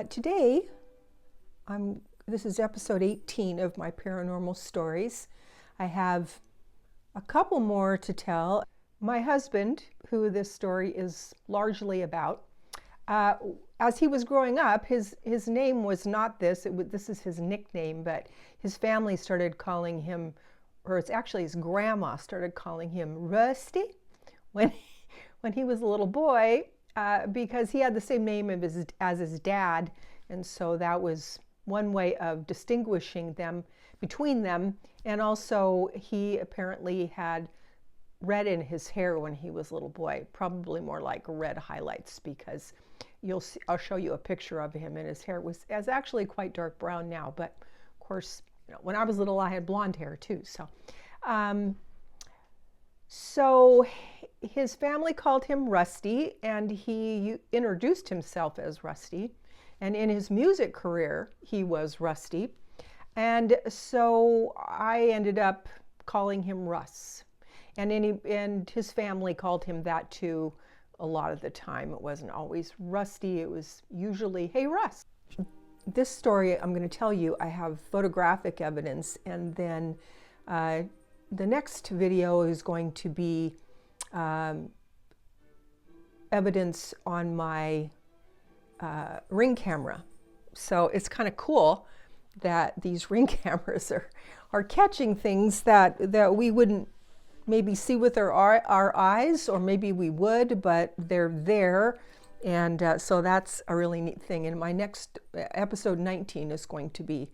Today, this is episode 18 of my paranormal stories. I have a couple more to tell. My husband, who this story is largely about, as he was growing up, his name was not this. This is his nickname, but his family started calling him, or it's actually his grandma started calling him Rusty when he was a little boy, because he had the same name as his dad, and so that was one way of distinguishing them between them. And also, he apparently had red in his hair when he was a little boy, probably more like red highlights, because you'll see, I'll show you a picture of him, and his hair was actually quite dark brown now, but of course, when I was little, I had blonde hair too. So his family called him Rusty, and he introduced himself as Rusty. And in his music career, he was Rusty. And so I ended up calling him Russ. And his family called him that too a lot of the time. It wasn't always Rusty, it was usually, hey, Russ. This story I'm going to tell you, I have photographic evidence, and then the next video is going to be evidence on my Ring camera. So it's kind of cool that these Ring cameras are catching things that we wouldn't maybe see with our eyes, or maybe we would, but they're there. And so that's a really neat thing. And my next episode 19 is going to be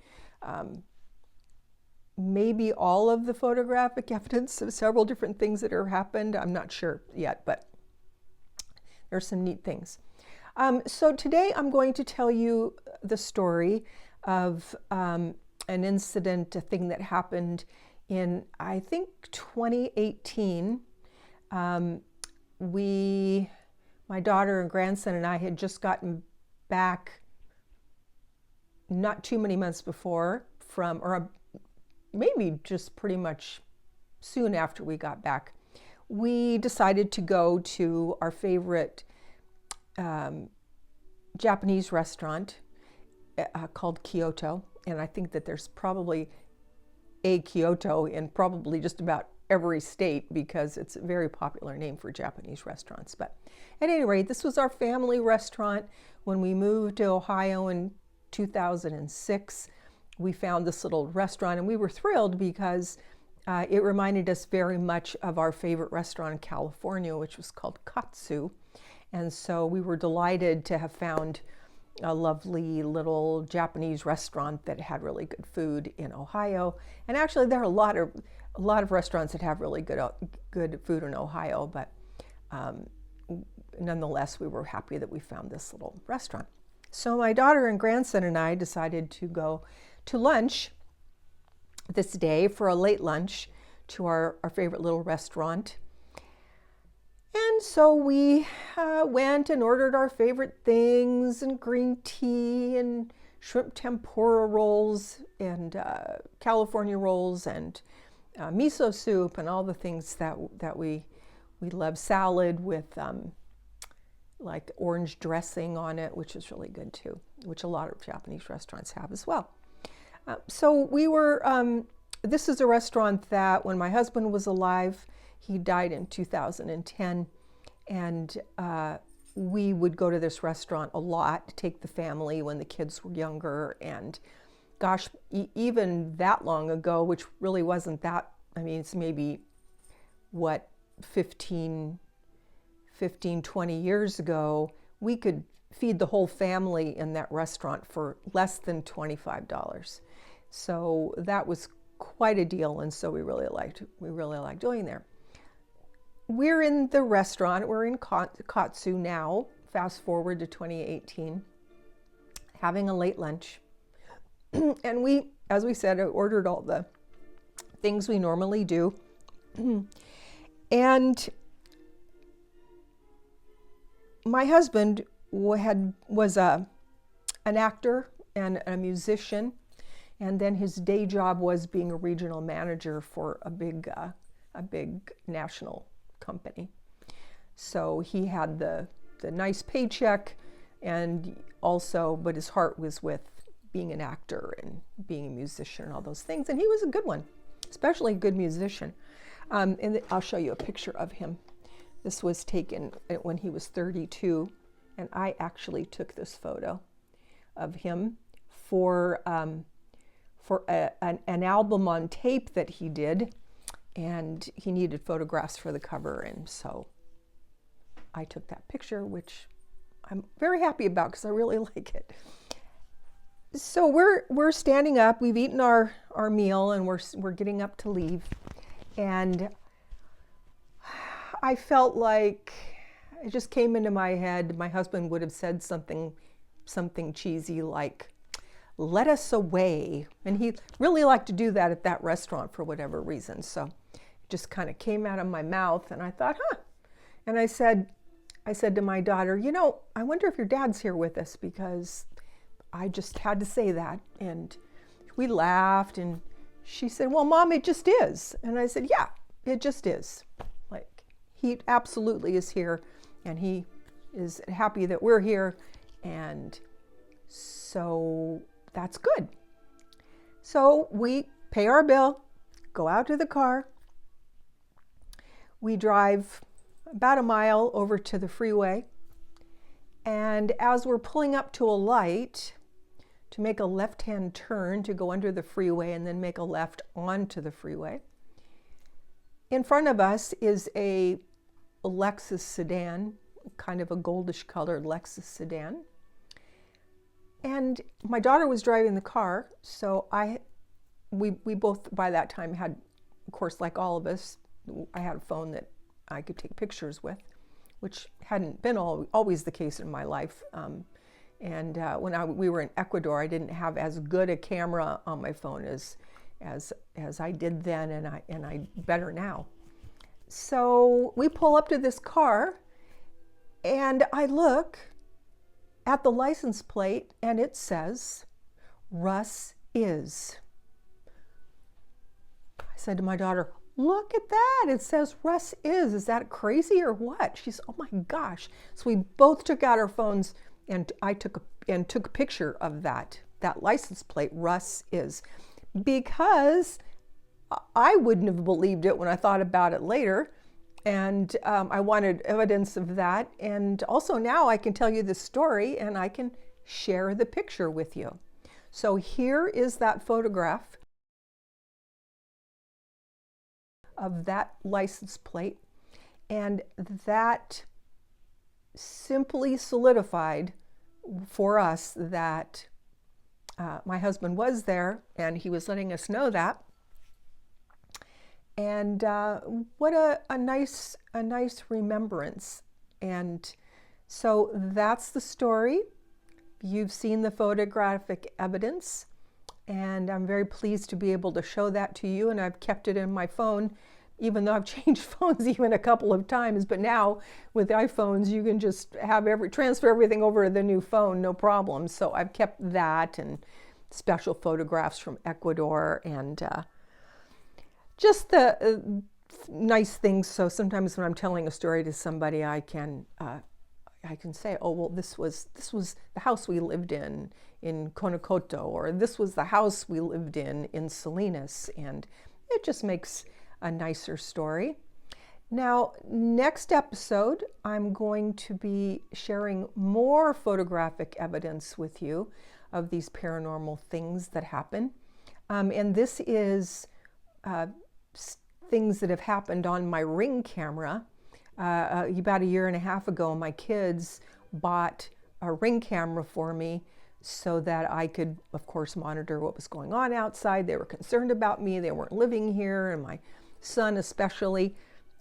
maybe all of the photographic evidence of several different things that have happened. I'm not sure yet, but there's some neat things. So today I'm going to tell you the story of an incident, a thing that happened in, I think, 2018. My daughter and grandson and I had just gotten back not too many months before or maybe just pretty much soon after we got back. We decided to go to our favorite Japanese restaurant called Kyoto. And I think that there's probably a Kyoto in probably just about every state, because it's a very popular name for Japanese restaurants. But at any rate, this was our family restaurant. When we moved to Ohio in 2006, we found this little restaurant, and we were thrilled because it reminded us very much of our favorite restaurant in California, which was called Katsu. And so we were delighted to have found a lovely little Japanese restaurant that had really good food in Ohio. And actually, there are a lot of restaurants that have really good food in Ohio, but nonetheless, we were happy that we found this little restaurant. So my daughter and grandson and I decided to go to lunch this day, for a late lunch, to our favorite little restaurant. And so we went and ordered our favorite things, and green tea and shrimp tempura rolls and California rolls and miso soup and all the things that we love. Salad with like orange dressing on it, which is really good too, which a lot of Japanese restaurants have as well. So we were, this is a restaurant that when my husband was alive, he died in 2010, and we would go to this restaurant a lot, take the family when the kids were younger. And gosh, even that long ago, which really wasn't that, I mean, it's maybe, 15, 20 years ago, we could feed the whole family in that restaurant for less than $25. So that was quite a deal, and so we really liked doing there. We're in the restaurant, we're in Katsu now, fast forward to 2018, having a late lunch. And we, as we said, ordered all the things we normally do. And my husband was an actor and a musician, and then his day job was being a regional manager for a big national company. So he had the nice paycheck, and also, but his heart was with being an actor and being a musician and all those things. And he was a good one, especially a good musician. And I'll show you a picture of him. This was taken when he was 32, and I actually took this photo of him for an album on tape that he did, and he needed photographs for the cover, and so I took that picture, which I'm very happy about because I really like it. So we're standing up. We've eaten our meal, and we're getting up to leave, and I felt like it just came into my head. My husband would have said something cheesy like, "Let us away," and he really liked to do that at that restaurant for whatever reason. So it just kind of came out of my mouth, and I thought, and I said to my daughter, you know, I wonder if your dad's here with us, because I just had to say that. And we laughed, and she said, well, Mom, it just is. And I said, yeah, it just is. Like, he absolutely is here, and he is happy that we're here, and so that's good. So we pay our bill, go out to the car, we drive about a mile over to the freeway, and as we're pulling up to a light to make a left-hand turn to go under the freeway and then make a left onto the freeway, in front of us is a Lexus sedan, kind of a goldish colored Lexus sedan. And my daughter was driving the car, so we both by that time had, of course, like all of us, I had a phone that I could take pictures with, which hadn't been always the case in my life. And when we were in Ecuador, I didn't have as good a camera on my phone as I did then, and I better now. So we pull up to this car, and I look at the license plate, and it says, Russ is. I said to my daughter, look at that, it says Russ is that crazy or what? She's, oh my gosh. So we both took out our phones, and I took a picture of that license plate, Russ is, because I wouldn't have believed it when I thought about it later. And I wanted evidence of that. And also now I can tell you the story, and I can share the picture with you. So here is that photograph of that license plate. And that simply solidified for us that my husband was there, and he was letting us know that. And what a nice remembrance. And so that's the story. You've seen the photographic evidence, and I'm very pleased to be able to show that to you. And I've kept it in my phone, even though I've changed phones even a couple of times. But now with iPhones, you can just have transfer everything over to the new phone, no problem. So I've kept that, and special photographs from Ecuador, and just the nice things. So sometimes when I'm telling a story to somebody, I can say, oh, well, this was the house we lived in Conocoto, or this was the house we lived in Salinas, and it just makes a nicer story. Now, next episode, I'm going to be sharing more photographic evidence with you of these paranormal things that happen. And this is things that have happened on my Ring camera. About a year and a half ago, my kids bought a Ring camera for me so that I could, of course, monitor what was going on outside. They were concerned about me. They weren't living here, and my son especially.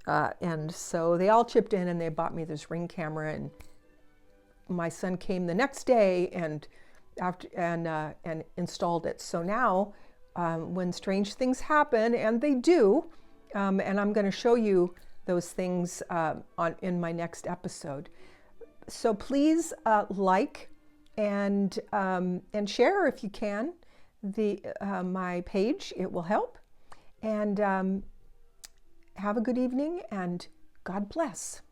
And so they all chipped in, and they bought me this Ring camera. And my son came the next day and installed it. So now, when strange things happen, and they do, and I'm going to show you those things in my next episode. So please like and share if you can my page. It will help. And have a good evening, and God bless.